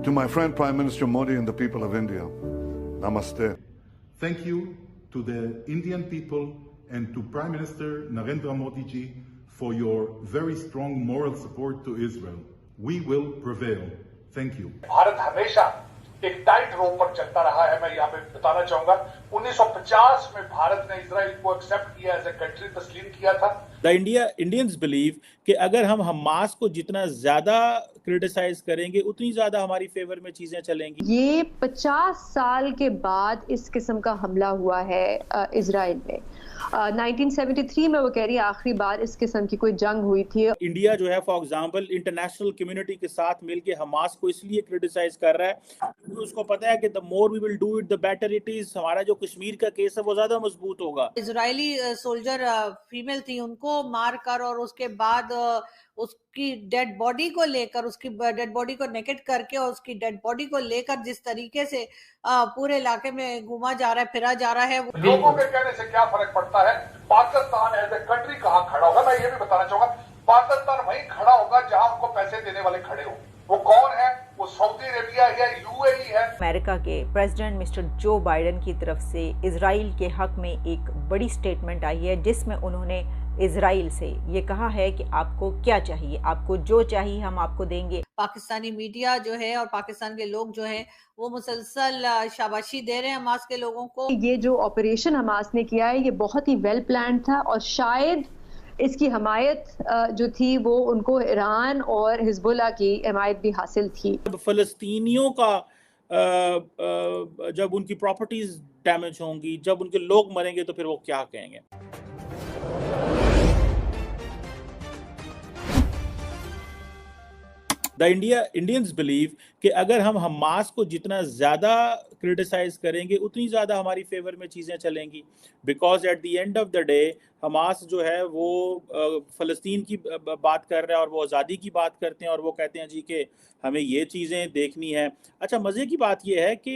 To my friend Prime Minister Modi and the people of India, Namaste. Thank you to the Indian people and to Prime Minister Narendra Modi ji for your very strong moral support to Israel. We will prevail. Thank you. Bharat हमेशा एक tight रोप पर चलता रहा है। मैं यहाँ पे बताना चाहूंगा 1950 में भारत ने इजराइल को एक्सेप्ट किया एज ए कंट्री, तस्लीम किया था। इंडियंस बिलीव कि अगर हम हमास को जितना ज्यादा क्रिटिसाइज करेंगे उतनी ज्यादा हमारी फेवर में चीजें चलेंगी। ये 50 साल के बाद इस किस्म का हमला हुआ है इजराइल में। 1973 में वो कह रही है आखिरी बार इस किस्म की कोई जंग हुई थी। इंडिया जो है फॉर एग्जांपल इंटरनेशनल कम्युनिटी के साथ मिलके हमास को इसलिए क्रिटिसाइज कर रहा है क्योंकि उसको पता है कि the more we will do it the better it is. हमारा जो कश्मीर का केस है वो ज्यादा मजबूत होगा। इजरायली सोल्जर फीमेल थी, उनको मार कर और उसके बाद उसकी डेड बॉडी को लेकर, उसकी डेड बॉडी को नेकेट करके और उसकी डेड बॉडी को लेकर जिस तरीके से पूरे इलाके में घूमा जा रहा है, फिरा जा रहा है। लोगों के कहने से क्या फर्क पड़ता है? पाकिस्तान एज ए कंट्री कहाँ खड़ा होगा? मैं ये भी बताना चाहूंगा पाकिस्तान वहीं खड़ा होगा जहां उनको पैसे देने वाले खड़े हो। वो कौन है? वो सऊदी अरेबिया या यूएई है। अमेरिका के प्रेसिडेंट मिस्टर जो बाइडेन की तरफ से इजराइल के हक में एक बड़ी स्टेटमेंट आई है जिसमें उन्होंने इजराइल से ये कहा है कि आपको क्या चाहिए, आपको जो चाहिए हम आपको देंगे। पाकिस्तानी मीडिया जो है और पाकिस्तान के लोग जो है वो मुसलसल शाबाशी दे रहे हैं हमास के लोगों को। ये जो ऑपरेशन हमास ने किया है ये बहुत ही वेल प्लान था और शायद इसकी हमायत जो थी वो उनको ईरान और हिजबुल्लाह की हमायत भी हासिल थी। फलस्तीनियों का जब उनकी प्रॉपर्टीज डैमेज होंगी, जब उनके लोग मरेंगे तो फिर वो क्या कहेंगे? इंडियंस बिलीव कि अगर हम हमास को जितना ज़्यादा क्रिटिसाइज करेंगे उतनी ज़्यादा हमारी फेवर में चीज़ें चलेंगी। Because at the end of the day Hamas जो है वो फ़लस्तीन की बात कर रहा है और वो आज़ादी की बात करते हैं और वो कहते हैं जी कि हमें ये चीज़ें देखनी है। अच्छा, मज़े की बात ये है कि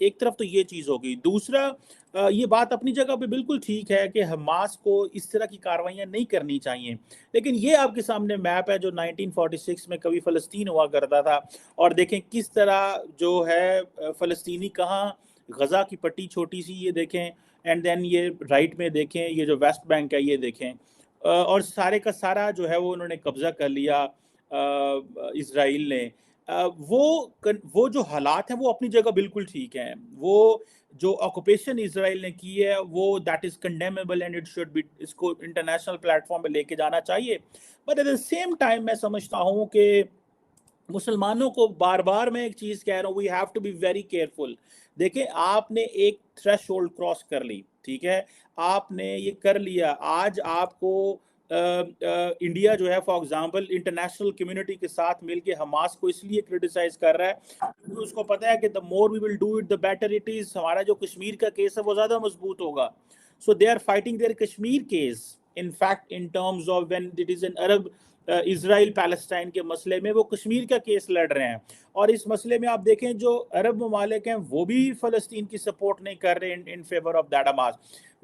एक तरफ तो ये चीज़ होगी, दूसरा ये बात अपनी जगह पे बिल्कुल ठीक है कि हमास को इस तरह की कार्रवाइयाँ नहीं करनी चाहिए। लेकिन ये आपके सामने मैप है जो 1946 में कभी फ़लस्तीन हुआ करता था और देखें किस तरह जो है फ़लस्तीनी कहाँ, गज़ा की पट्टी छोटी सी ये देखें, एंड देन ये राइट में देखें ये जो वेस्ट बैंक है ये देखें, और सारे का सारा जो है वो उन्होंने कब्ज़ा कर लिया इजराइल ने। वो जो हालात हैं वो अपनी जगह बिल्कुल ठीक हैं। वो जो ऑक्यूपेशन इजराइल ने की है वो that is condemnable and it should be, इसको इंटरनेशनल प्लेटफॉर्म पे लेके जाना चाहिए। But at the same time मैं समझता हूँ कि मुसलमानों को बार बार मैं एक चीज़ कह रहा हूँ, we have to be very careful. देखें, आपने एक थ्रेशोल्ड क्रॉस कर ली, ठीक है, आपने ये कर लिया। आज आपको इंडिया जो है फॉर एग्जांपल इंटरनेशनल कम्युनिटी के साथ मिलके हमास को इसलिए क्रिटिसाइज कर रहा है क्योंकि उसको पता है कि the more we will do it the better it is. हमारा जो कश्मीर का केस है वो ज़्यादा मजबूत होगा। So they are fighting there Kashmir case in fact in terms of when it is an Arab Israel Palestine के मसले में वो कश्मीर का केस लड़ रहे हैं। और इस मसले में आप देखें जो अरब ममालिक हैं वो भी फ़लस्तीन की सपोर्ट नहीं कर रहे in favour of that Hamas.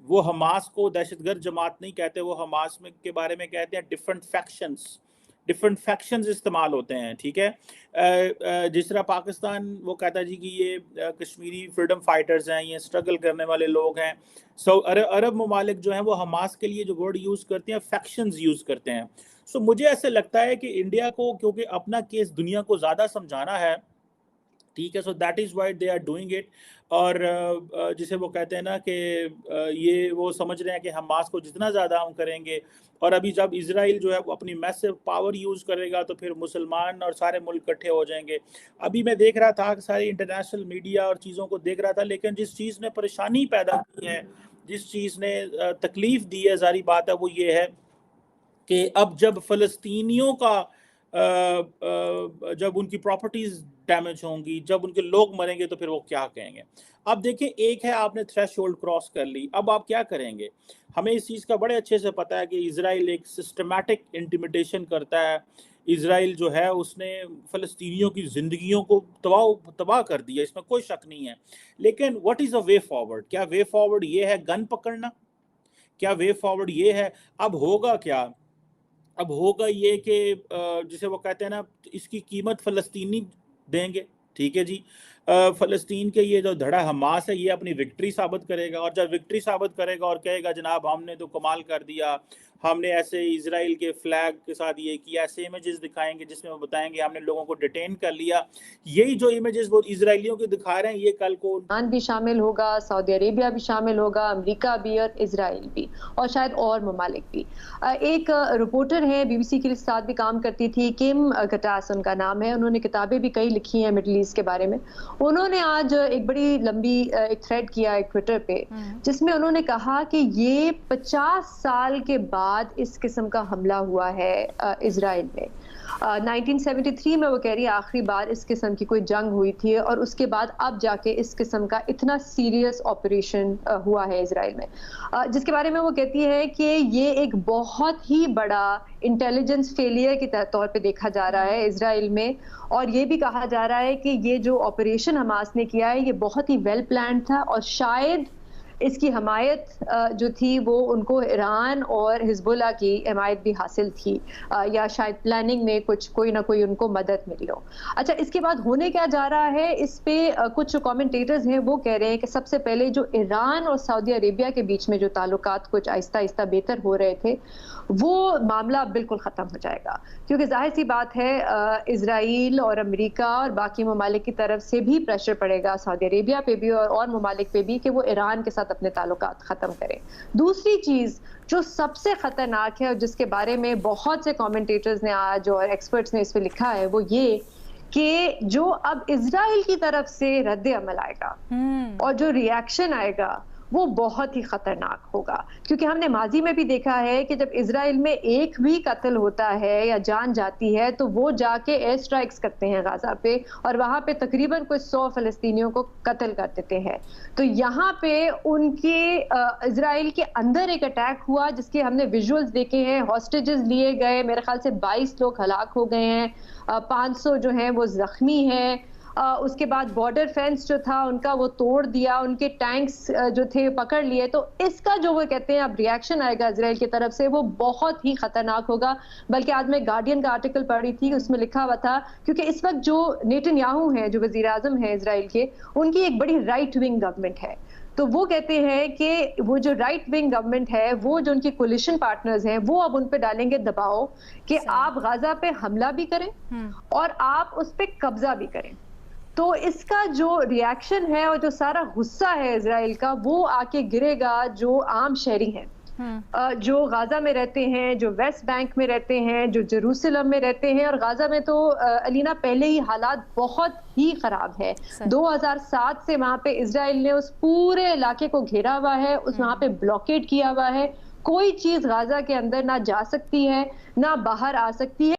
वो हमास को दहशतगर्द जमात नहीं कहते, वो हमास में के बारे में कहते हैं डिफरेंट फैक्शंस इस्तेमाल होते हैं, ठीक है। जिस तरह पाकिस्तान वो कहता है जी कि ये कश्मीरी फ्रीडम फाइटर्स हैं, ये स्ट्रगल करने वाले लोग हैं। सो अरब ममालिक जो हैं वो हमास के लिए जो वर्ड यूज़ करते हैं फैक्शंस यूज़ करते हैं। सो मुझे ऐसे लगता है कि इंडिया को क्योंकि अपना केस दुनिया को ज़्यादा समझाना है, ठीक है, so that is why they are doing it. और जिसे वो कहते हैं ना कि ये वो समझ रहे हैं कि हमास को जितना ज़्यादा हम करेंगे, और अभी जब इजराइल जो है वो अपनी मैसिव पावर यूज़ करेगा तो फिर मुसलमान और सारे मुल्क इकट्ठे हो जाएंगे। अभी मैं देख रहा था कि सारी इंटरनेशनल मीडिया और चीज़ों को देख रहा था, लेकिन जिस चीज़ ने परेशानी पैदा की है, जिस चीज़ ने तकलीफ़ दी है, सारी बात है वो ये है कि अब जब फ़लस्तीनियों का जब उनकी प्रॉपर्टीज डैमेज होंगी, जब उनके लोग मरेंगे तो फिर वो क्या कहेंगे? अब देखें, एक है आपने थ्रेशोल्ड क्रॉस कर ली, अब आप क्या करेंगे? हमें इस चीज़ का बड़े अच्छे से पता है कि इजराइल एक सिस्टमैटिक इंटिमिडेशन करता है। इजराइल जो है उसने फ़लस्तीनियों की ज़िंदगियों को तबाह कर दिया, इसमें कोई शक नहीं है। लेकिन what is a way forward? क्या वे फॉरवर्ड ये है गन पकड़ना? क्या वे फॉरवर्ड ये है? अब होगा क्या? अब होगा ये कि जिसे वो कहते हैं ना, इसकी कीमत फ़लस्तीनी देंगे। ठीक है जी। फ़लस्तीन के ये जो धड़ा हमास है ये अपनी विक्ट्री साबित करेगा, और जब विक्ट्री साबित करेगा और कहेगा जनाब हमने तो कमाल कर दिया, हमने ऐसे इजराइल के फ्लैग के साथ ये किया, ऐसे इमेजेस दिखाएंगे जिसमें वो बताएंगे हमने लोगों को डिटेन कर लिया। यही जो इमेजेस वो इजराइलियों के दिखा रहे हैं ये कल को ईरान भी शामिल होगा, सऊदी अरेबिया भी शामिल होगा, अमेरिका भी और इजराइल भी, और शायद और ममालिक भी। एक रिपोर्टर है बीबीसी के साथ भी काम करती थी, किम गटास उनका नाम है, उन्होंने किताबें भी कई लिखी हैं मिडल ईस्ट के बारे में। उन्होंने आज एक बड़ी लंबी एक थ्रेड किया है ट्विटर पे, जिसमें उन्होंने कहा कि ये 50 साल के बाद इस किस्म का हमला हुआ है इजराइल में। 1973 में वो कह रही है आखिरी बार इस किस्म की कोई जंग हुई थी, और उसके बाद अब जाके इस किस्म का इतना सीरियस ऑपरेशन हुआ है इजराइल में, जिसके बारे में वो कहती है कि ये एक बहुत ही बड़ा इंटेलिजेंस फेलियर के तौर पे देखा जा रहा है इजराइल में। और ये भी कहा जा रहा है कि ये जो ऑपरेशन हमास ने किया है ये बहुत ही वेल प्लान्ड था, और शायद इसकी हमायत जो थी वो उनको ईरान और हिजबुल्लाह की हमायत भी हासिल थी, या शायद प्लानिंग में कोई ना कोई उनको मदद मिली हो। अच्छा, इसके बाद होने क्या जा रहा है इस पे कुछ कमेंटेटर्स हैं वो कह रहे हैं कि सबसे पहले जो ईरान और सऊदी अरेबिया के बीच में जो ताल्लुकात कुछ आहिस्ता आहिस्ता बेहतर हो रहे थे वो मामला बिल्कुल ख़त्म हो जाएगा, क्योंकि जाहिर सी बात है इजराइल और अमेरिका और बाकी ममालिक की तरफ से भी प्रेशर पड़ेगा सऊदी अरेबिया पे भी और ममालिक पे भी कि वो ईरान के साथ अपने ताल्लुकात ख़त्म करें। दूसरी चीज़ जो सबसे ख़तरनाक है और जिसके बारे में बहुत से कमेंटेटर्स ने आज और एक्सपर्ट्स ने इस पर लिखा है वो ये कि जो अब इजराइल की तरफ से रद्द अमल आएगा और जो रिएक्शन आएगा वो बहुत ही खतरनाक होगा, क्योंकि हमने माजी में भी देखा है कि जब इजराइल में एक भी कत्ल होता है या जान जाती है तो वो जाके एयर स्ट्राइक्स करते हैं गाजा पे, और वहां पे तकरीबन कोई 100 फलस्तीनियों को कत्ल कर देते हैं। तो यहाँ पे उनके इजराइल के अंदर एक अटैक हुआ जिसके हमने विजुअल्स देखे हैं, हॉस्टेजेस लिए गए, मेरे ख्याल से 22 लोग हलाक हो गए हैं, 500 जो हैं वो जख्मी हैं। उसके बाद बॉर्डर फेंस जो था उनका वो तोड़ दिया, उनके टैंक्स जो थे पकड़ लिए। तो इसका जो वो कहते हैं अब रिएक्शन आएगा इजराइल की तरफ से वो बहुत ही खतरनाक होगा। बल्कि आज मैं गार्डियन का आर्टिकल पढ़ी थी, उसमें लिखा हुआ था, क्योंकि इस वक्त जो नेतन्याहू हैं जो वजीर आजम हैं इजराइल के, उनकी एक बड़ी राइट विंग गवर्नमेंट है। तो वो कहते हैं कि वो जो राइट विंग गवर्नमेंट है वो जो उनकी कोलिशन पार्टनर्स हैं वो अब उन पे डालेंगे दबाव कि आप गाजा पे हमला भी करें और आप उस पे कब्जा भी करें। तो इसका जो रिएक्शन है और जो सारा गुस्सा है इजराइल का वो आके गिरेगा जो आम शहरी हैं, जो गाजा में रहते हैं, जो वेस्ट बैंक में रहते हैं, जो जेरूसलम में रहते हैं। और गाजा में तो अलीना पहले ही हालात बहुत ही खराब है। 2007 से वहां पे इजराइल ने उस पूरे इलाके को घेरा हुआ है, उस वहां पे ब्लॉकेड किया हुआ है। कोई चीज गाजा के अंदर ना जा सकती है ना बाहर आ सकती है।